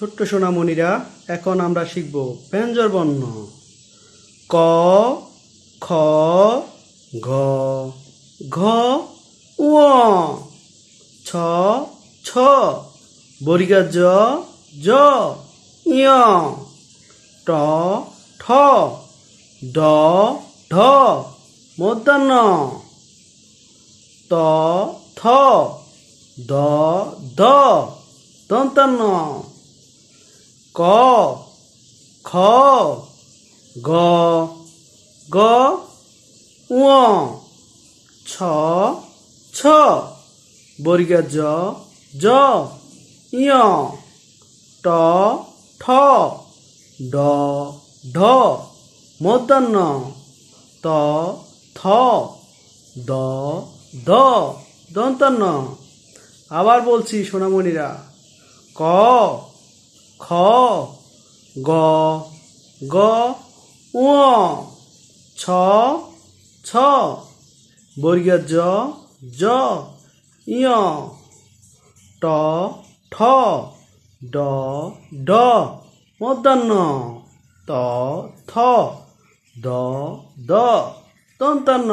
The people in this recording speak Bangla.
ছোট্ট সোনামণিরা, এখন আমরা শিখব ব্যঞ্জন বর্ণ। ক, খ, গ, ঘ, ঙ, ছ, ছ, বর্গীয় জ, জ, ঞ, ট, ঠ, ড, ঢ, মূর্ধন্য, ত, থ, দ, দ, দন্তান্ন, ক, খ, গ, ঘ, ঙ, ছ, ছ, বর্গীয় জ, জ, ঞ, ট, ঠ, ড, ঢ, মূর্ধন্য, ত, থ, দ, দ, দন্তান্ন। আবার বলছি সোনামণিরা, ক, খ, গ, ঘ, ঙ, ছ, ছ, বর্গীয় জ, জ, ঞ, ট, ঠ, ড, ঢ, মূর্ধন্য, ত, থ, দ, দ, দন্তান্ন।